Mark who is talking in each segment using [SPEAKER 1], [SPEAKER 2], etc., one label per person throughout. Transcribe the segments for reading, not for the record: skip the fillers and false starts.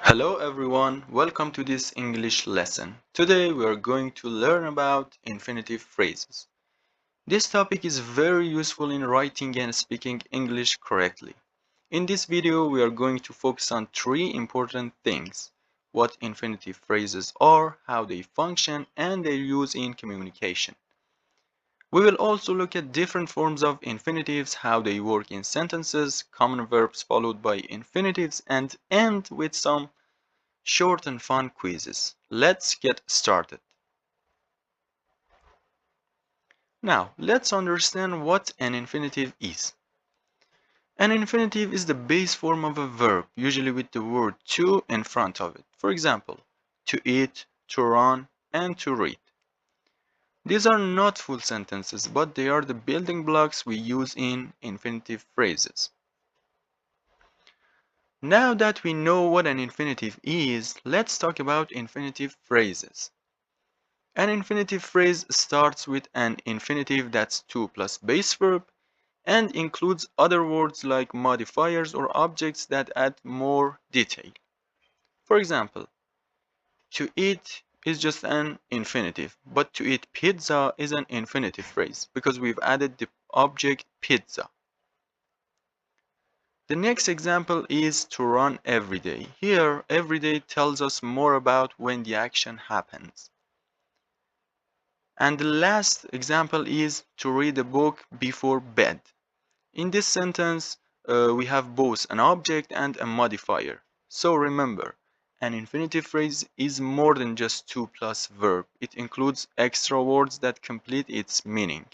[SPEAKER 1] Hello everyone, welcome to this English lesson. Today we are going to learn about infinitive phrases. This topic is very useful in writing and speaking English correctly. In this video we are going to focus on three important things: what infinitive phrases are, how they function, and their use in communication. We will also look at different forms of infinitives, how they work in sentences, common verbs followed by infinitives, and end with some short and fun quizzes. Let's get started. Now, let's understand what an infinitive is. An infinitive is the base form of a verb, usually with the word to in front of it. For example, to eat, to run, and to read. These are not full sentences, but they are the building blocks we use in infinitive phrases. Now that we know what an infinitive is, let's talk about infinitive phrases. An infinitive phrase starts with an infinitive that's to plus base verb and includes other words like modifiers or objects that add more detail. For example, to eat is just an infinitive, but to eat pizza is an infinitive phrase because we've added the object pizza. The next example is to run every day. Here, every day tells us more about when the action happens. And the last example is to read a book before bed. In this sentence, we have both an object and a modifier. So remember, an infinitive phrase is more than just to plus verb. It includes extra words that complete its meaning.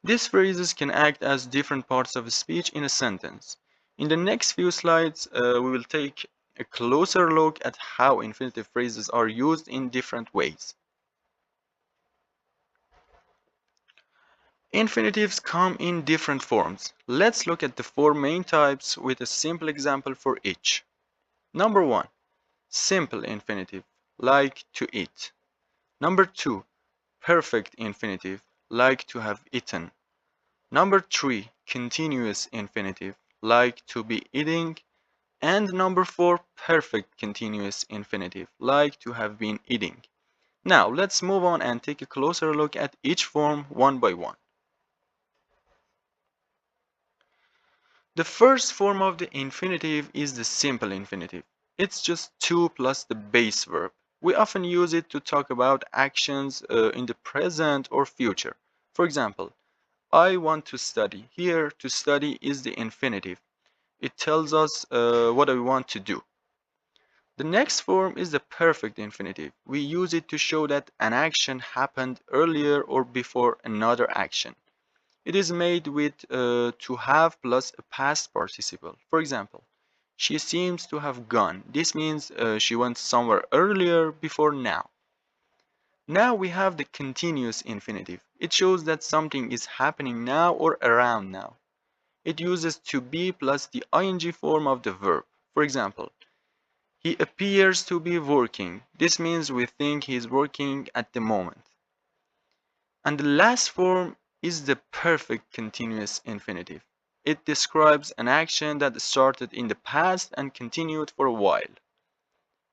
[SPEAKER 1] These phrases can act as different parts of a speech in a sentence. In the next few slides, we will take a closer look at how infinitive phrases are used in different ways. Infinitives come in different forms. Let's look at the four main types with a simple example for each. Number 1. Simple infinitive, like to eat. Number 2. Perfect infinitive, like to have eaten. Number 3. Continuous infinitive, like to be eating. And number 4. Perfect continuous infinitive, like to have been eating. Now, let's move on and take a closer look at each form one by one. The first form of the infinitive is the simple infinitive. It's just to plus the base verb. We often use it to talk about actions in the present or future. For example, I want to study. Here, to study is the infinitive. It tells us what I want to do. The next form is the perfect infinitive. We use it to show that an action happened earlier or before another action. It is made with to have plus a past participle. For example, she seems to have gone. This means she went somewhere earlier before now. Now we have the continuous infinitive. It shows that something is happening now or around now. It uses to be plus the ing form of the verb. For example, he appears to be working. This means we think he is working at the moment. And the last form is the perfect continuous infinitive. It describes an action that started in the past and continued for a while.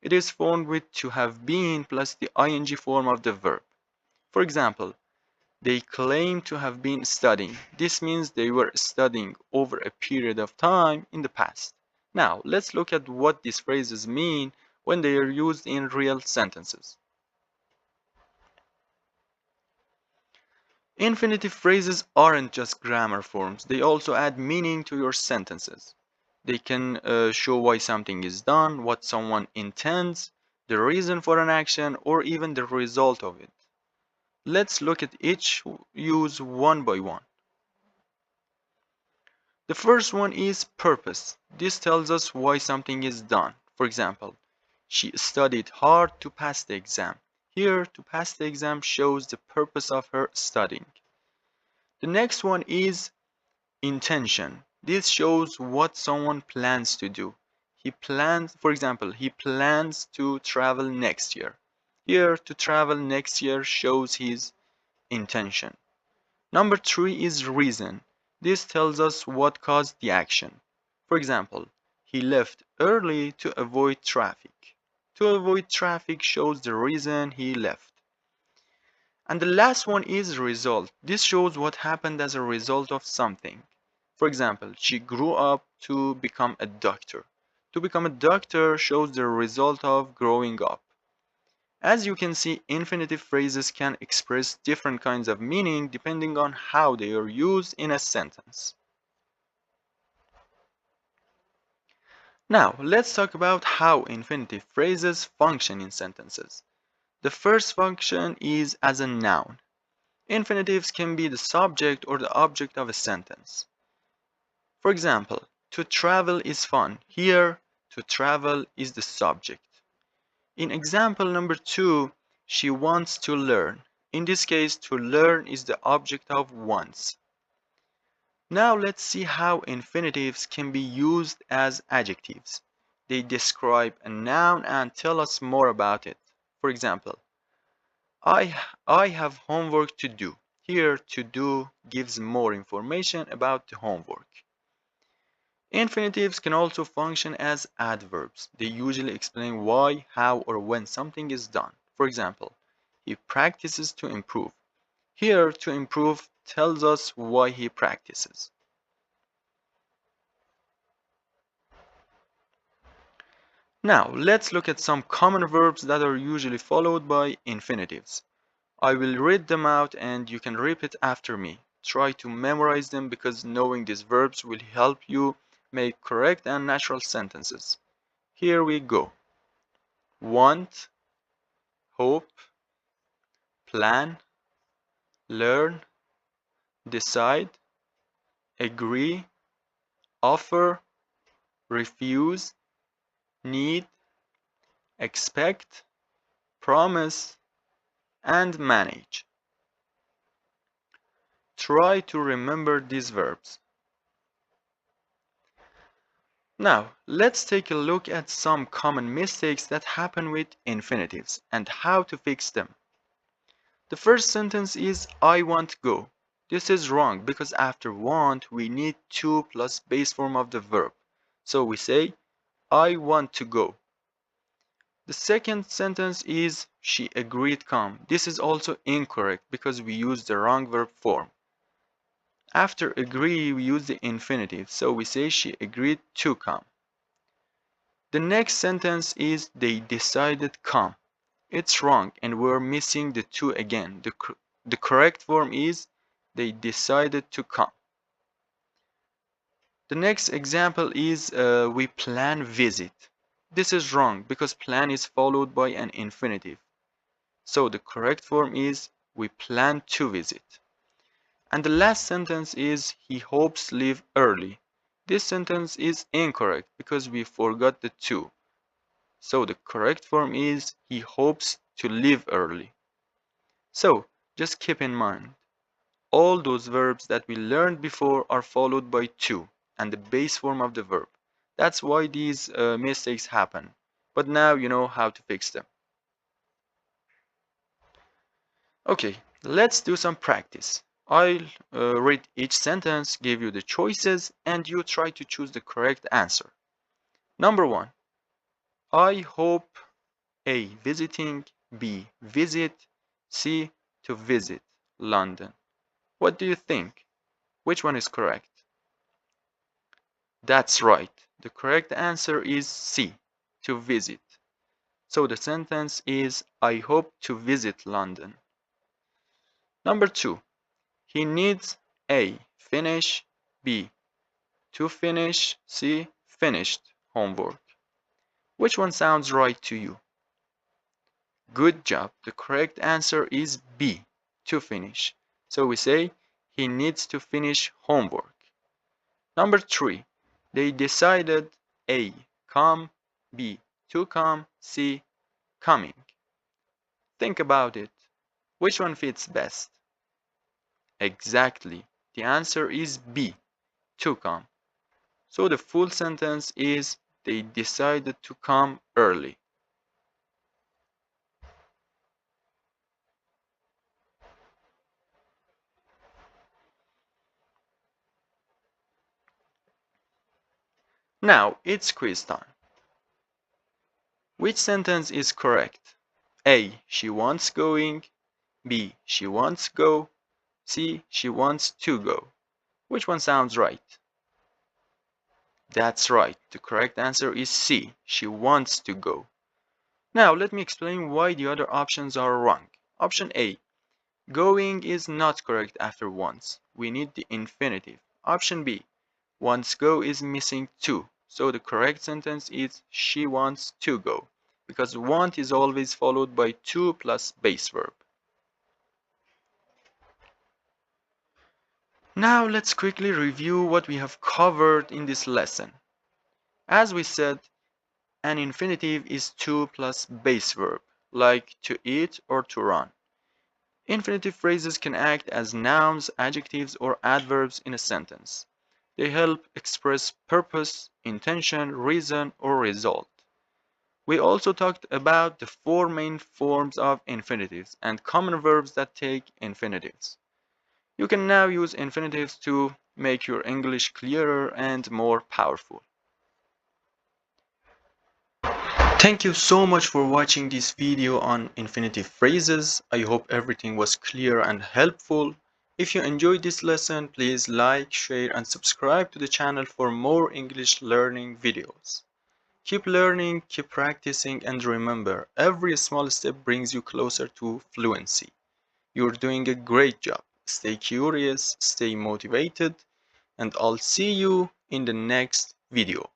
[SPEAKER 1] It is formed with to have been plus the ing form of the verb. For example, they claim to have been studying. This means they were studying over a period of time in the past. Now, let's look at what these phrases mean when they are used in real sentences. Infinitive phrases aren't just grammar forms, they also add meaning to your sentences. They can show why something is done, what someone intends, the reason for an action, or even the result of it. Let's look at each use one by one. The first one is purpose. This tells us why something is done. For example, she studied hard to pass the exam. Here, to pass the exam shows the purpose of her studying. The next one is intention. This shows what someone plans to do. For example, he plans to travel next year. Here, to travel next year shows his intention. Number 3 is reason. This tells us what caused the action. For example, he left early to avoid traffic. To avoid traffic shows the reason he left. And the last one is result. This shows what happened as a result of something. For example, she grew up to become a doctor. To become a doctor shows the result of growing up. As you can see, infinitive phrases can express different kinds of meaning depending on how they are used in a sentence. Now, let's talk about how infinitive phrases function in sentences. The first function is as a noun. Infinitives can be the subject or the object of a sentence. For example, to travel is fun. Here, to travel is the subject. In example number 2, she wants to learn. In this case, to learn is the object of wants. Now let's see how infinitives can be used as adjectives. They describe a noun and tell us more about it. For example, I have homework to do. Here, to do gives more information about the homework. Infinitives can also function as adverbs. They usually explain why, how, or when something is done. For example, he practices to improve. Here, to improve tells us why he practices. Now, let's look at some common verbs that are usually followed by infinitives. I will read them out and you can repeat after me. Try to memorize them because knowing these verbs will help you make correct and natural sentences. Here we go. Want, hope, plan, learn, decide, agree, offer, refuse, need, expect, promise, and manage. Try to remember these verbs. Now, let's take a look at some common mistakes that happen with infinitives and how to fix them. The first sentence is I want to go. This is wrong because after want we need to plus base form of the verb. So we say I want to go. The second sentence is she agreed come. This is also incorrect because we use the wrong verb form. After agree we use the infinitive. So we say she agreed to come. The next sentence is they decided come. It's wrong and we're missing the to again. The correct form is they decided to come. The next example is we plan visit. This is wrong because plan is followed by an infinitive. So the correct form is we plan to visit. And the last sentence is he hopes leave early. This sentence is incorrect because we forgot the to. So the correct form is he hopes to leave early. So just keep in mind, all those verbs that we learned before are followed by to and the base form of the verb. That's why these mistakes happen. But now you know how to fix them. Okay, let's do some practice. I'll read each sentence, give you the choices, and you try to choose the correct answer. Number 1. I hope A. Visiting, B. Visit, C. To visit London. What do you think? Which one is correct? That's right. The correct answer is C. To visit. So the sentence is I hope to visit London. Number 2. He needs A. Finish, B. To finish, C. Finished homework. Which one sounds right to you? Good job. The correct answer is B. To finish. So we say he needs to finish homework. Number 3. They decided A. Come, B. To come, C. Coming. Think about it. Which one fits best? Exactly. The answer is B. To come. So the full sentence is they decided to come early. Now it's quiz time. Which sentence is correct? A. She wants going. B. She wants go. C. She wants to go. Which one sounds right? That's right. The correct answer is C. She wants to go. Now let me explain why the other options are wrong. Option A. Going is not correct after wants. We need the infinitive. Option B. Wants go is missing to. So the correct sentence is she wants to go. Because want is always followed by to plus base verb. Now let's quickly review what we have covered in this lesson. As we said, an infinitive is to plus base verb, like to eat or to run. Infinitive phrases can act as nouns, adjectives, or adverbs in a sentence. They help express purpose, intention, reason, or result. We also talked about the four main forms of infinitives and common verbs that take infinitives. You can now use infinitives to make your English clearer and more powerful. Thank you so much for watching this video on infinitive phrases. I hope everything was clear and helpful. If you enjoyed this lesson, please like, share, and subscribe to the channel for more English learning videos. Keep learning, keep practicing, and remember, every small step brings you closer to fluency. You're doing a great job. Stay curious, stay motivated, and I'll see you in the next video.